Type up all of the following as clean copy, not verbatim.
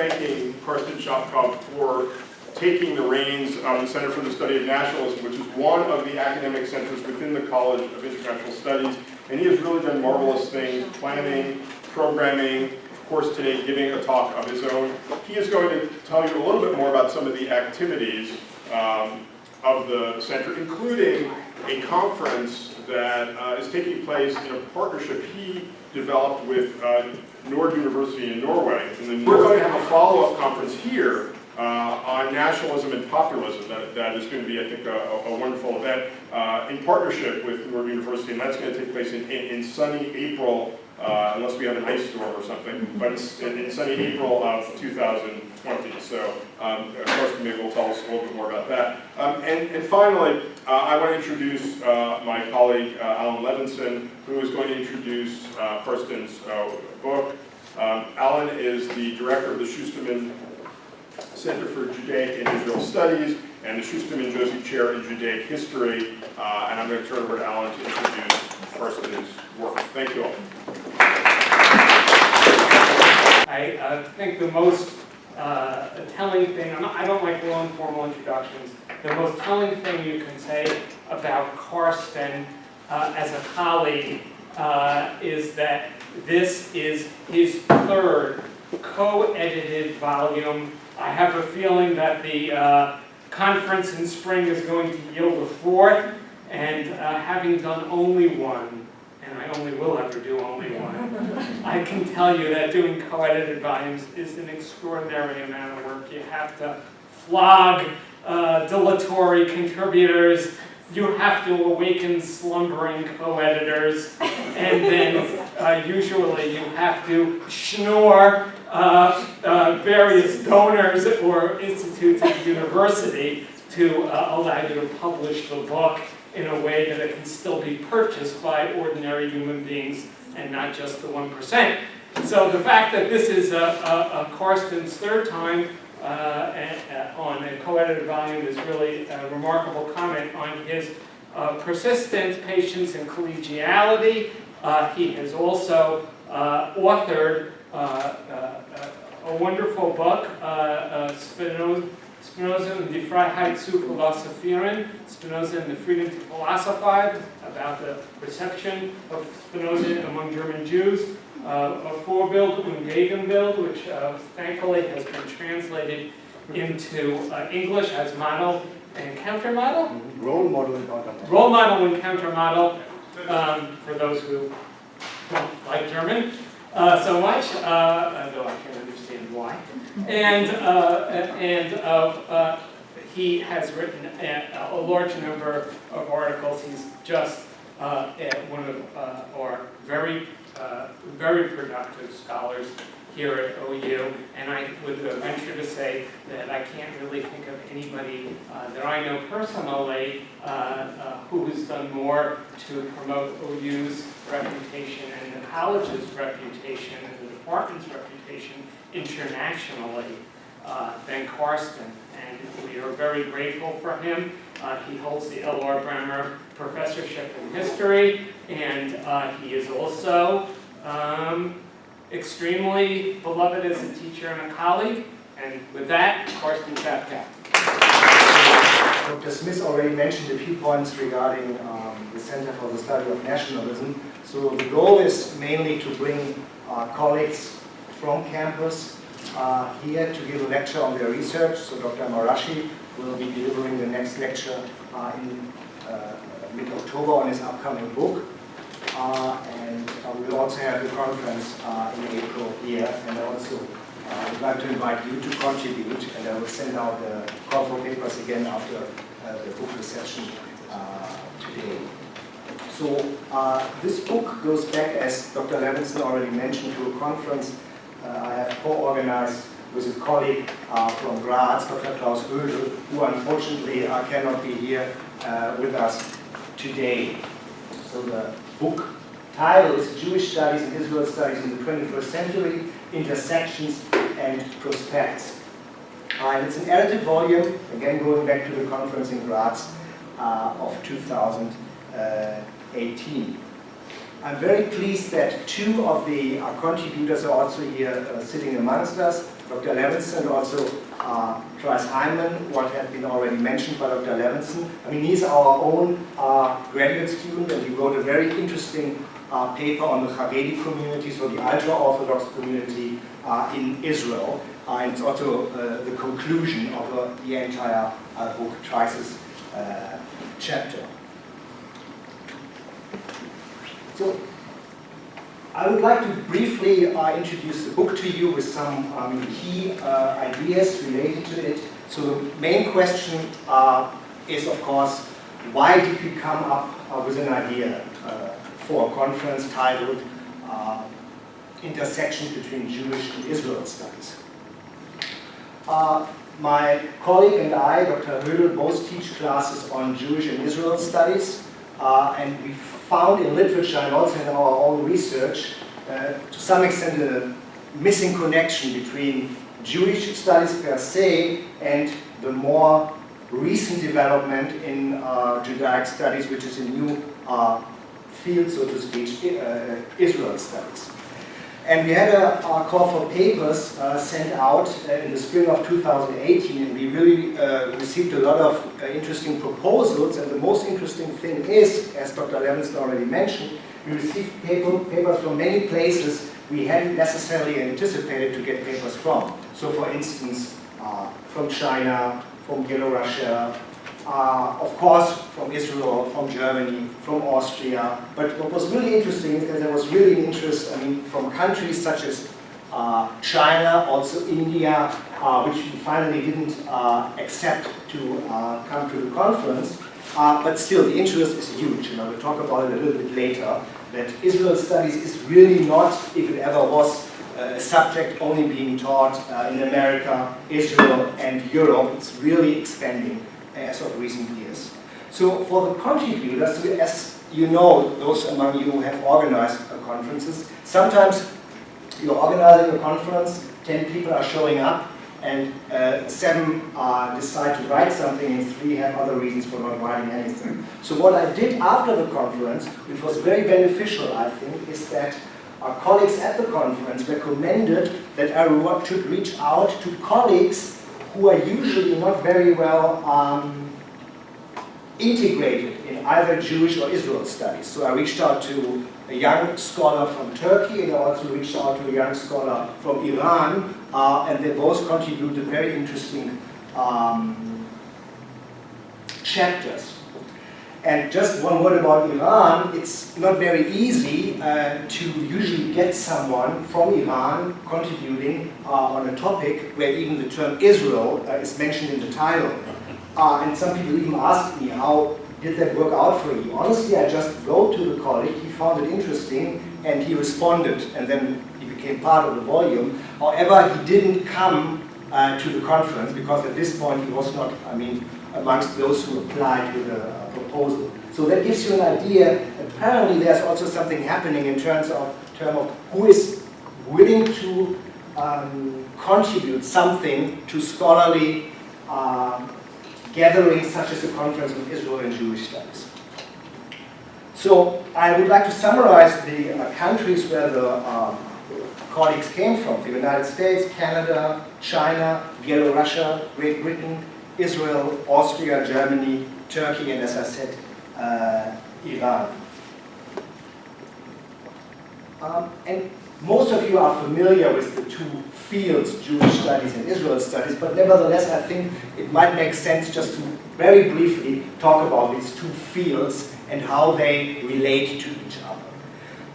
thanking Carsten Schapkow for taking the reins of the Center for the Study of Nationalism, which is one of the academic centers within the College of International Studies. And he has really done marvelous things, planning, programming, of course today giving a talk of his own. He is going to tell you a little bit more about some of the activities of the center, including a conference that is taking place in a partnership he developed with Nord University in Norway. And then we're going to have a follow-up conference here on nationalism and populism. That is going to be, I think, a wonderful event in partnership with Nord University, and that's going to take place in sunny April, unless we have an ice storm or something, but it's in sunny April of 2020. So, of course, maybe will tell us a little bit more about that. And finally, I want to introduce my colleague, Alan Levinson, who is going to introduce Carsten's book. Alan is the director of the Schusterman Center for Judaic and Israel Studies and the Schusterman Josie Chair in Judaic History. And I'm going to turn over to Alan to introduce Carsten's work. Thank you all. I think the most telling thing, I don't like long formal introductions, the most telling thing you can say about Carsten as a colleague is that this is his third co-edited volume. I have a feeling that the conference in spring is going to yield a fourth, and having done only one, and I only will ever do only one, I can tell you that doing co-edited volumes is an extraordinary amount of work. You have to flog dilatory contributors, you have to awaken slumbering co-editors, and then usually you have to schnorr various donors or institutes at the university to allow you to publish the book in a way that it can still be purchased by ordinary human beings and not just the 1%. So the fact that this is Carsten's third time on a co-edited volume is really a remarkable comment on his persistence, patience, and collegiality. He has also authored a wonderful book, Spinoza and die Freiheit zu philosophieren, Spinoza and the Freedom to Philosophize, about the reception of Spinoza among German Jews, a Vorbild und Gegenbild, which thankfully has been translated into English as model and countermodel. Role model and countermodel. Role model and countermodel, for those who don't like German so much, though I can understand why. And he has written a large number of articles. He's just one of our very productive scholars here at OU, and I would venture to say that I can't really think of anybody that I know personally who has done more to promote OU's reputation and the college's reputation and the department's reputation internationally than Carsten, and we are very grateful for him. He holds the L.R. Bremer Professorship in History, and he is also extremely beloved as a teacher and a colleague. And with that, Carsten Schapkow. Dr. Smith already mentioned a few points regarding the Center for the Study of Nationalism. So the goal is mainly to bring colleagues from campus here to give a lecture on their research. So Dr. Marashi will be delivering the next lecture in mid-October on his upcoming book. And we will also have a conference in April here, and I also would like to invite you to contribute, and I will send out the call for papers again after the book reception today. So this book goes back, as Dr. Levinson already mentioned, to a conference I have co-organized with a colleague from Graz, Dr. Klaus Hödel, who unfortunately cannot be here with us today. So the book title is Jewish Studies and Israel Studies in the 21st Century, Intersections and Prospects. And it's an edited volume, again going back to the conference in Graz of 2018. I'm very pleased that two of the contributors are also here sitting amongst us. Dr. Levinson, and also Travis Hyman, what had been already mentioned by Dr. Levinson. I mean, he's our own graduate student, and he wrote a very interesting paper on the Haredi community, so the ultra-Orthodox community in Israel. And it's also the conclusion of the entire book, Trice's chapter. So, I would like to briefly introduce the book to you with some key ideas related to it. So the main question is, of course, why did we come up with an idea for a conference titled Intersections Between Jewish and Israel Studies? My colleague and I, Dr. Hödel, both teach classes on Jewish and Israel studies, and we found in literature and also in our own research, to some extent, a missing connection between Jewish studies per se and the more recent development in Judaic studies, which is a new field, so to speak, Israel studies. And we had a call for papers sent out in the spring of 2018, and we really received a lot of interesting proposals. And the most interesting thing is, as Dr. Levinson already mentioned, we received papers from many places we hadn't necessarily anticipated to get papers from. So for instance, from China, from Belarus, of course from Israel, from Germany, from Austria. But what was really interesting is that there was really an interest, I mean, from countries such as China, also India, which we finally didn't accept to come to the conference. But still, the interest is huge, and I will talk about it a little bit later, that Israel studies is really not, if it ever was, a subject only being taught in America, Israel, and Europe. It's really expanding as of recent years. So for the contributors, as you know, those among you who have organized conferences, sometimes you're organizing a conference, 10 people are showing up, and 7 decide to write something, and 3 have other reasons for not writing anything. So what I did after the conference, which was very beneficial, I think, is that our colleagues at the conference recommended that I should reach out to colleagues who are usually not very well integrated in either Jewish or Israel studies. So I reached out to a young scholar from Turkey, and I also reached out to a young scholar from Iran, and they both contributed very interesting chapters. And just one word about Iran, it's not very easy to usually get someone from Iran contributing on a topic where even the term Israel is mentioned in the title. And some people even asked me, how did that work out for you? Honestly, I just wrote to the colleague, he found it interesting, and he responded, and then he became part of the volume. However, he didn't come to the conference, because at this point he was not, I mean, amongst those who applied with a proposal. So that gives you an idea. Apparently there's also something happening in terms of who is willing to contribute something to scholarly gatherings such as the Conference on Israel and Jewish Studies. So I would like to summarize the countries where the colleagues came from: the United States, Canada, China, Belarus, Great Britain, Israel, Austria, Germany, Turkey, and as I said, Iran. And most of you are familiar with the two fields, Jewish studies and Israel studies, but nevertheless I think it might make sense just to very briefly talk about these two fields and how they relate to each other.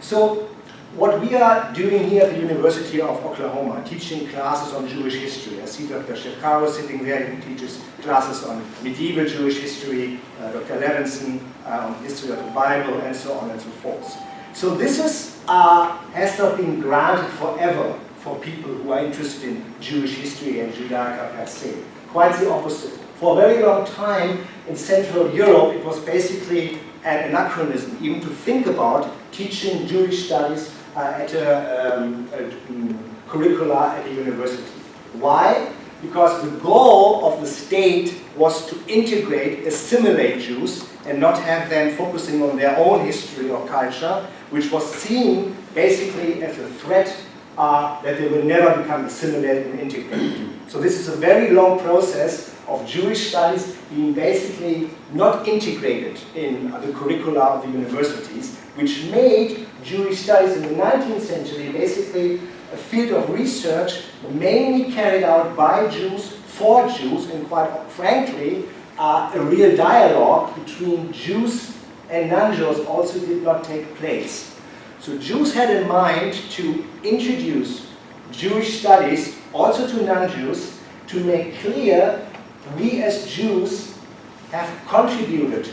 So what we are doing here at the University of Oklahoma, teaching classes on Jewish history. I see Dr. Schapkow sitting there, he teaches classes on medieval Jewish history, Dr. Levinson on history of the Bible, and so on and so forth. So this has not been granted forever for people who are interested in Jewish history and Judaic per se. Quite the opposite. For a very long time in Central Europe, it was basically an anachronism even to think about teaching Jewish studies at a curricula at a university. Why? Because the goal of the state was to integrate, assimilate Jews and not have them focusing on their own history or culture, which was seen basically as a threat that they will never become assimilated and integrated. So this is a very long process of Jewish studies being basically not integrated in the curricula of the universities, which made Jewish studies in the 19th century basically a field of research mainly carried out by Jews, for Jews, and quite frankly, a real dialogue between Jews and non-Jews also did not take place. So Jews had in mind to introduce Jewish studies also to non-Jews to make clear we as Jews have contributed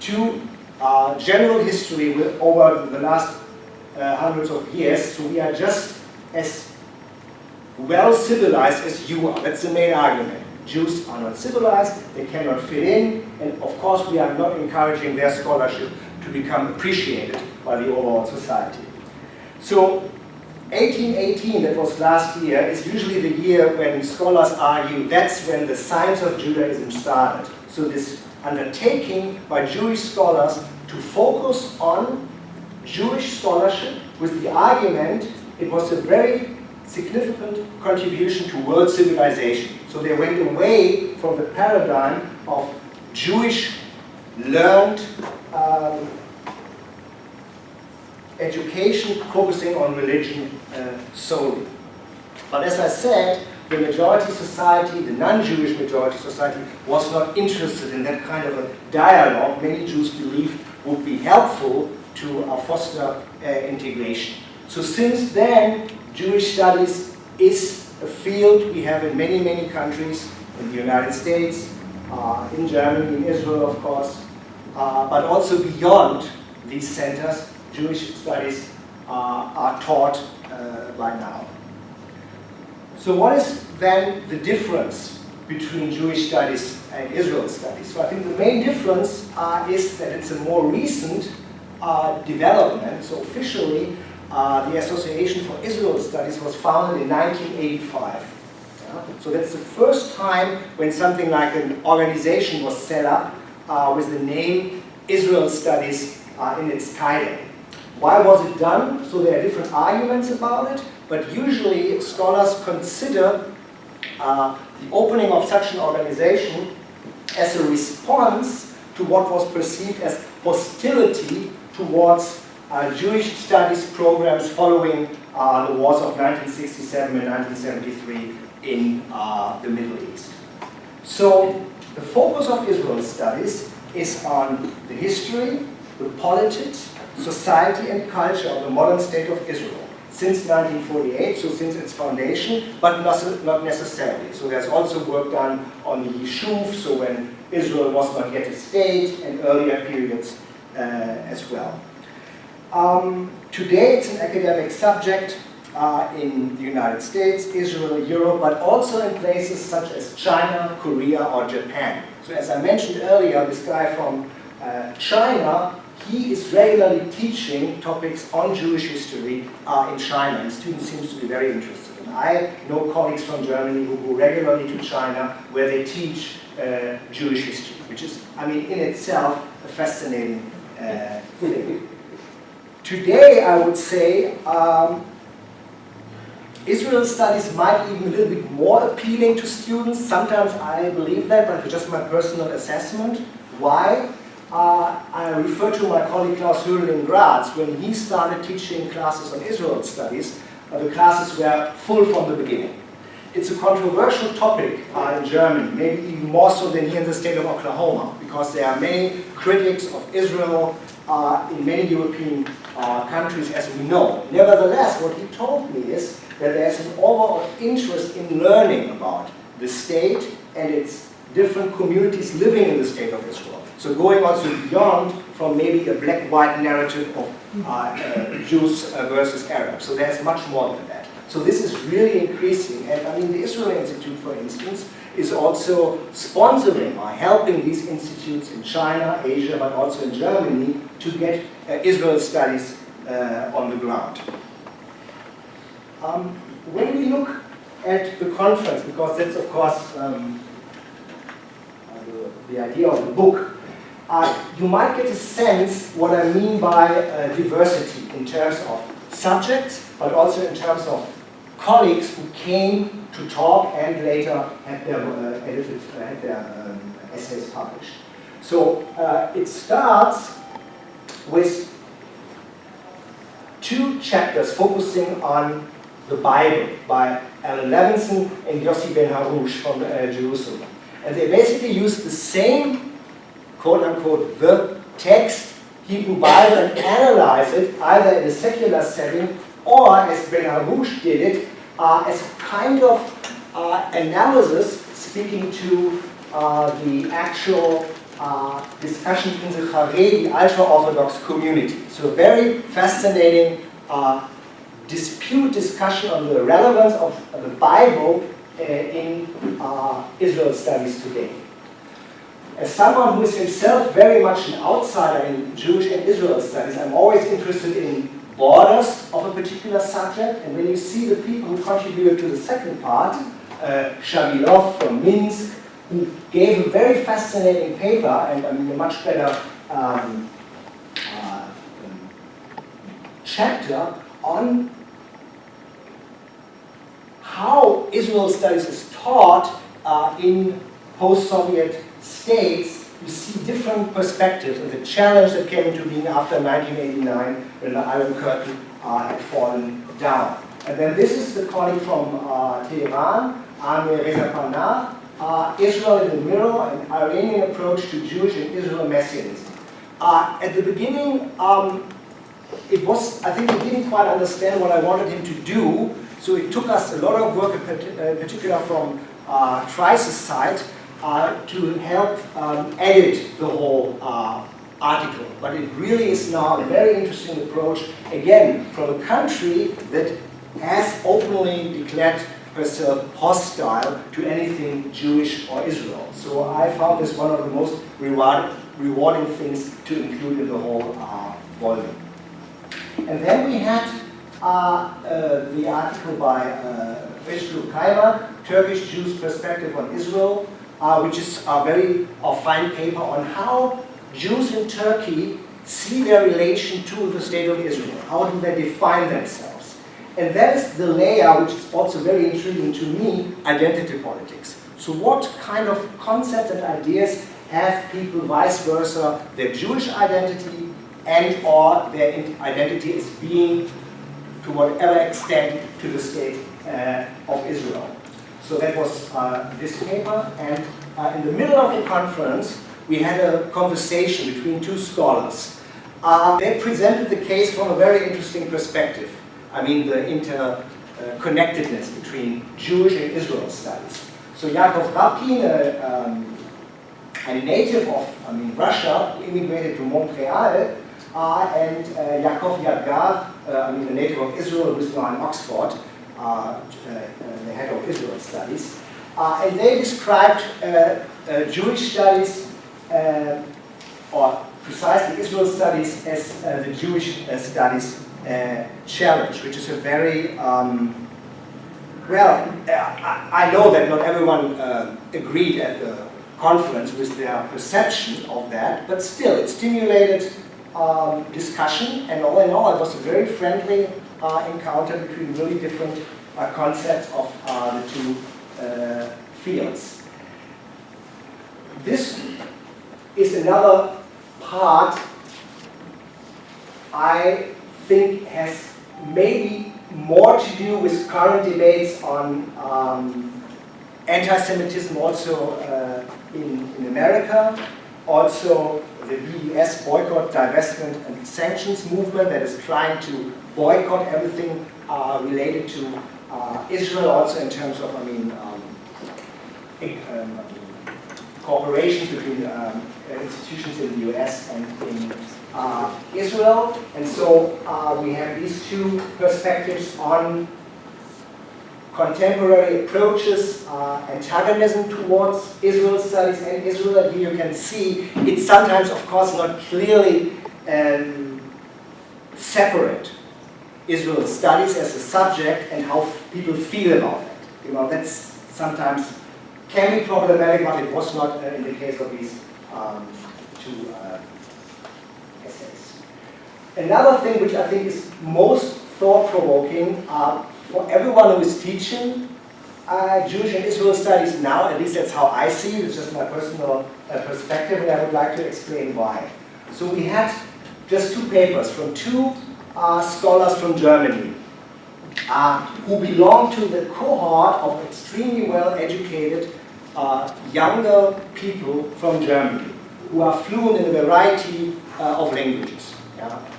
to general history over the last hundreds of years, so we are just as well civilized as you are. That's the main argument. Jews are not civilized, they cannot fit in, and of course we are not encouraging their scholarship to become appreciated by the overall society. So 1818, that was last year, is usually the year when scholars argue that's when the science of Judaism started. So this undertaking by Jewish scholars to focus on Jewish scholarship with the argument it was a very significant contribution to world civilization. So they went away from the paradigm of Jewish learned education focusing on religion solely. But as I said, the majority society, the non-Jewish majority society, was not interested in that kind of a dialogue many Jews believed would be helpful to foster integration. So since then, Jewish studies is a field we have in many, many countries, in the United States, in Germany, in Israel, of course, but also beyond these centers, Jewish studies are taught by now. So what is then the difference between Jewish studies and Israel studies? So I think the main difference is that it's a more recent development. So officially, the Association for Israel Studies was founded in 1985. Yeah? So that's the first time when something like an organization was set up with the name Israel Studies in its title. Why was it done? So there are different arguments about it, but usually scholars consider the opening of such an organization as a response to what was perceived as hostility towards Jewish studies programs following the wars of 1967 and 1973 in the Middle East. So the focus of Israel studies is on the history, the politics, society and culture of the modern state of Israel since 1948, so since its foundation, but not necessarily. So there's also work done on the Yishuv, so when Israel was not yet a state, and earlier periods as well. Today it's an academic subject in the United States, Israel, Europe, but also in places such as China, Korea, or Japan. So as I mentioned earlier, this guy from China, he is regularly teaching topics on Jewish history in China, and students seem to be very interested. And I know colleagues from Germany who go regularly to China where they teach Jewish history, which is, I mean, in itself a fascinating thing. Today, I would say, Israel studies might be even a little bit more appealing to students. Sometimes I believe that, but it's just my personal assessment. Why? I refer to my colleague Klaus Hödel in Graz. When he started teaching classes on Israel studies, the classes were full from the beginning. It's a controversial topic in Germany, maybe even more so than here in the state of Oklahoma, because there are many critics of Israel in many European countries, as we know. Nevertheless, what he told me is that there's an overall interest in learning about the state and its different communities living in the state of Israel. So going also beyond from maybe a black-white narrative of Jews versus Arabs. So there's much more than that. So this is really increasing. And I mean, the Israel Institute, for instance, is also sponsoring or helping these institutes in China, Asia, but also in Germany to get Israel studies on the ground. When we look at the conference, because that's of course the idea of the book, you might get a sense what I mean by diversity in terms of subjects, but also in terms of colleagues who came to talk and later had their essays published. So it starts with 2 chapters focusing on the Bible by Alan Levinson and Yossi Ben Harouche from Jerusalem. And they basically use the same, quote-unquote, the text, Hebrew Bible, and analyze it either in a secular setting or, as Ben Harouche did it, as a kind of analysis speaking to the actual discussion in the Haredi ultra-Orthodox community. So a very fascinating dispute discussion on the relevance of the Bible in Israel studies today. As someone who is himself very much an outsider in Jewish and Israel studies, I'm always interested in borders of a particular subject, and when you see the people who contributed to the second part, Shavilov from Minsk, who gave a very fascinating paper, and I mean a much better chapter on how Israel studies is taught in post-Soviet states. You see different perspectives and the challenge that came into being after 1989 when the Iron Curtain had fallen down. And then this is the colleague from Tehran, Amir Reza Pana, Israel in the Mirror, an Iranian approach to Jewish and Israel messianism. At the beginning, it was, I think he didn't quite understand what I wanted him to do, so it took us a lot of work, in particular from Trice's side, to help edit the whole article. But it really is now a very interesting approach, again, from a country that has openly declared herself hostile to anything Jewish or Israel. So I found this one of the most rewarding things to include in the whole volume. And then we had the article by Veshlu Kaymak, Turkish Jews' Perspective on Israel, which is a very fine paper on how Jews in Turkey see their relation to the state of Israel. How do they define themselves? And that is the layer, which is also very intriguing to me, identity politics. So what kind of concepts and ideas have people, vice versa, their Jewish identity and or their identity as being, to whatever extent, to the state of Israel. So that was this paper, and in the middle of the conference, we had a conversation between 2 scholars. They presented the case from a very interesting perspective. I mean, the interconnectedness between Jewish and Israel studies. So Yakov Rapkin, a native of Russia, who immigrated to Montreal, and Yakov Yadgar, a native of Israel, who is now in Oxford, the head of Israel studies. And they described Jewish studies, or precisely Israel studies, as the Jewish studies challenge, which is a very, I know that not everyone agreed at the conference with their perception of that, but still it stimulated discussion, and all in all it was a very friendly encounter between really different concepts of the 2 fields. This is another part I think has maybe more to do with current debates on anti-Semitism also in America, also the BDS, boycott, divestment and sanctions movement that is trying to boycott everything related to Israel, also in terms of, cooperations between institutions in the US and in Israel. And so we have these 2 perspectives on contemporary approaches, antagonism towards Israel studies and Israel. And here you can see it's sometimes, of course, not clearly separate Israel studies as a subject and how people feel about it. That's sometimes can be problematic, but it was not in the case of these 2 essays. Another thing which I think is most thought-provoking for everyone who is teaching Jewish and Israel studies now. At least that's how I see it. It's just my personal perspective, and I would like to explain why. So we had just two papers from two scholars from Germany who belong to the cohort of extremely well-educated younger people from Germany who are fluent in a variety of languages,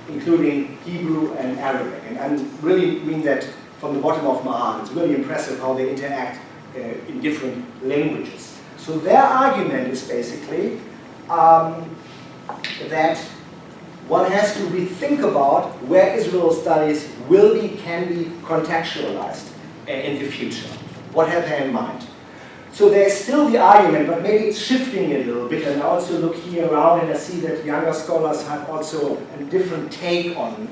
including Hebrew and Arabic. And I really mean that from the bottom of my heart. It's really impressive how they interact in different languages. So their argument is basically that one has to rethink about where Israel studies can be contextualized in the future. What have they in mind? So there's still the argument, but maybe it's shifting a little bit, and I also look here around and I see that younger scholars have also a different take on,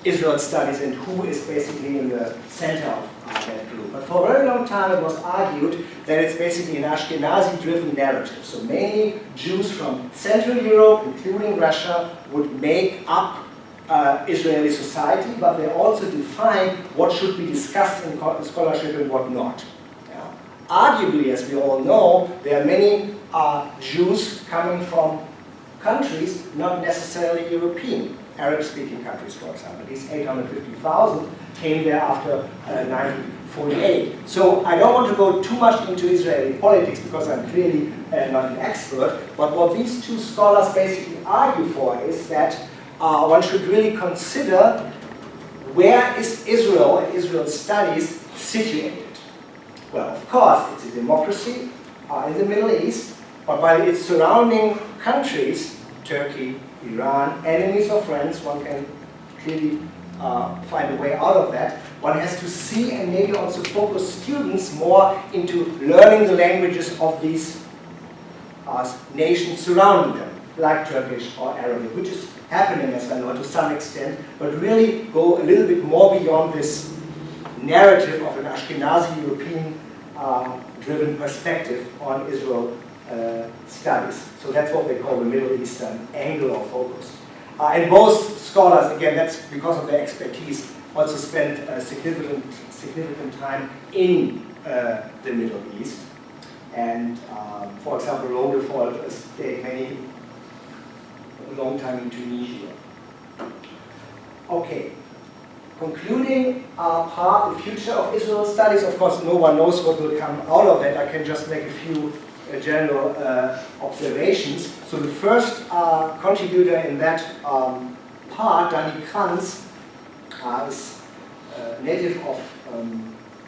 Israel studies and who is basically in the center of that group. But for a very long time it was argued that it's basically an Ashkenazi-driven narrative. So mainly Jews from Central Europe, including Russia, would make up Israeli society, but they also define what should be discussed in scholarship and what not. Arguably, as we all know, there are many Jews coming from countries not necessarily European, Arab-speaking countries, for example. These 850,000 came there after 1948. So I don't want to go too much into Israeli politics because I'm clearly not an expert, but what these two scholars basically argue for is that one should really consider where is Israel and Israel studies situated. Well, of course, it's a democracy in the Middle East, but by its surrounding countries, Turkey, Iran, enemies or friends, one can clearly find a way out of that. One has to see and maybe also focus students more into learning the languages of these nations surrounding them, like Turkish or Arabic, which is happening, as I know, to some extent, but really go a little bit more beyond this narrative of an Ashkenazi European driven perspective on Israel studies. So that's what they call the Middle Eastern angle of focus. And both scholars, again, that's because of their expertise, also spent significant time in the Middle East. And for example, Rodefort stayed a long time in Tunisia. Okay. Concluding our part, the future of Israel studies, of course no one knows what will come out of it. I can just make a few general observations. So the first contributor in that part, Dani Kranz, is a native of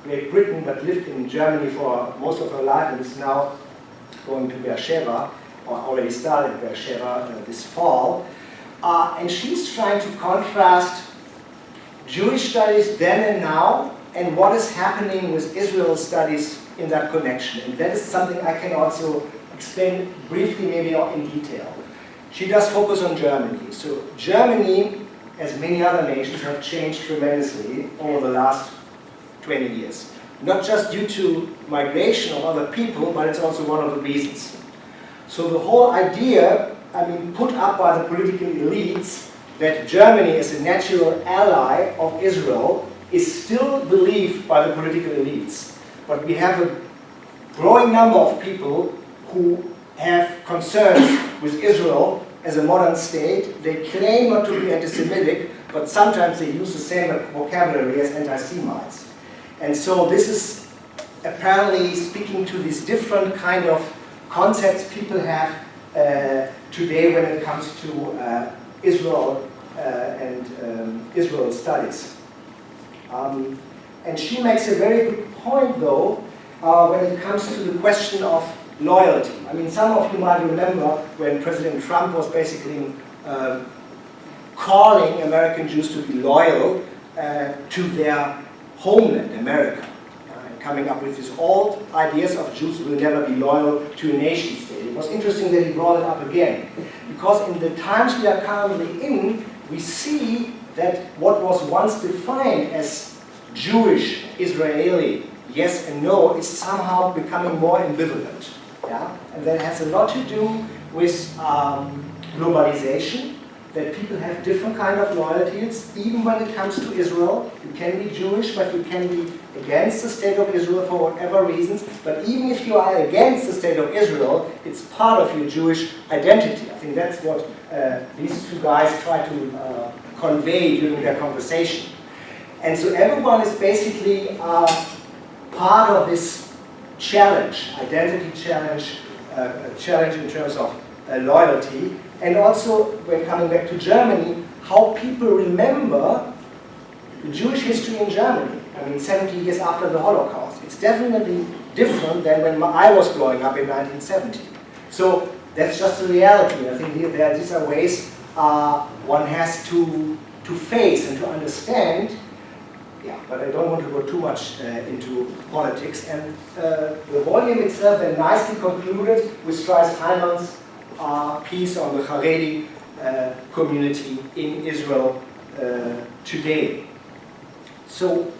Great Britain but lived in Germany for most of her life and is now going to Beersheba, or already started Beersheba this fall. And she's trying to contrast Jewish studies then and now, and what is happening with Israel studies in that connection. And that is something I can also explain briefly, maybe not in detail. She does focus on Germany. So Germany, as many other nations, have changed tremendously over the last 20 years. Not just due to migration of other people, but it's also one of the reasons. So the whole idea, put up by the political elites, that Germany is a natural ally of Israel is still believed by the political elites. But we have a growing number of people who have concerns with Israel as a modern state. They claim not to be anti-Semitic, but sometimes they use the same vocabulary as anti-Semites. And so this is apparently speaking to these different kind of concepts people have today when it comes to Israel and Israel studies. And she makes a very good point, though, when it comes to the question of loyalty. Some of you might remember when President Trump was basically calling American Jews to be loyal to their homeland, America, and coming up with these old ideas of Jews will never be loyal to a nation state. It was interesting that he brought it up again, because in the times we are currently in, we see that what was once defined as Jewish, Israeli, yes and no, is somehow becoming more ambivalent. And that has a lot to do with globalization, that people have different kind of loyalties, even when it comes to Israel. You can be Jewish, but you can be against the state of Israel for whatever reasons. But even if you are against the state of Israel, it's part of your Jewish identity. I think that's what these two guys try to convey during their conversation. And so everyone is basically part of this challenge, identity challenge, challenge in terms of loyalty. And also, when coming back to Germany, how people remember the Jewish history in Germany. I mean, 70 years after the Holocaust. It's definitely different than when I was growing up in 1970. So that's just the reality. I think these are ways one has to face and to understand. Yeah, but I don't want to go too much into politics. And the volume itself then nicely concluded with Streiss Hyman's piece on the Haredi community in Israel today. So,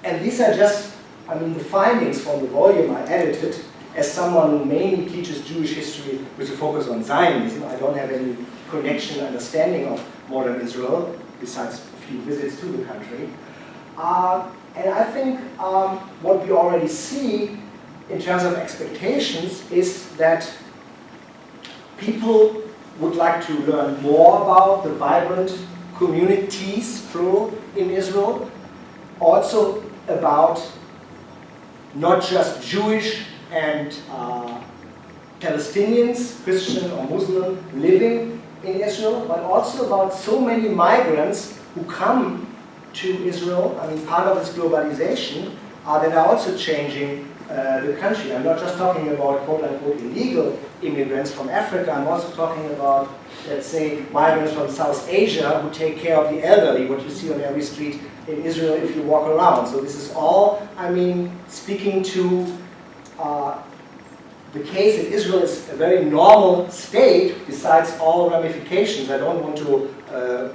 and these are just, I mean, the findings from the volume I edited as someone who mainly teaches Jewish history with a focus on Zionism. I don't have any connection, understanding of modern Israel, besides a few visits to the country. And I think what we already see in terms of expectations is that people would like to learn more about the vibrant communities, plural, in Israel. Also about not just Jewish and Palestinians, Christian or Muslim, living in Israel, but also about so many migrants who come to Israel. I mean, part of this globalization that are also changing the country. I'm not just talking about quote-unquote illegal immigrants from Africa. I'm also talking about, let's say, migrants from South Asia who take care of the elderly, what you see on every street in Israel if you walk around. So this is all, I mean, speaking to the case that Israel is a very normal state, besides all ramifications. I don't want to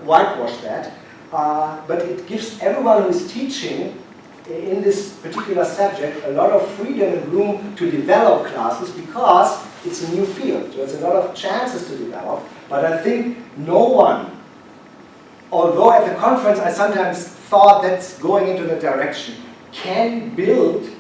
whitewash that. But it gives everyone who is teaching in this particular subject a lot of freedom and room to develop classes because it's a new field. So there's a lot of chances to develop. But I think no one, although at the conference I sometimes thought that's going into the direction, can build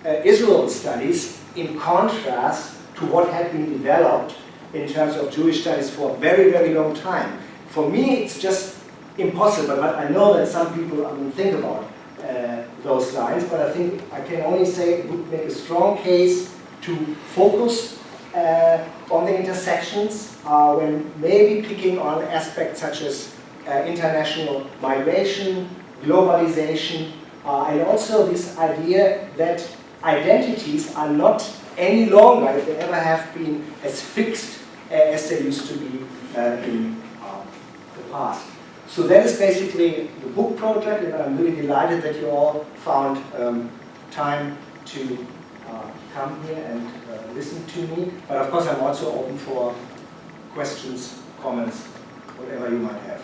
Israel studies in contrast to what had been developed in terms of Jewish studies for a very, very long time. For me, it's just impossible, but I know that some people think about those lines, but I think I can only say it would make a strong case to focus on the intersections when maybe picking on aspects such as international migration, globalization, and also this idea that identities are not any longer, if they ever have been, as fixed as they used to be in the past. So that is basically the book project, and I'm really delighted that you all found time to come here and listen to me. But of course I'm also open for questions, comments, whatever you might have.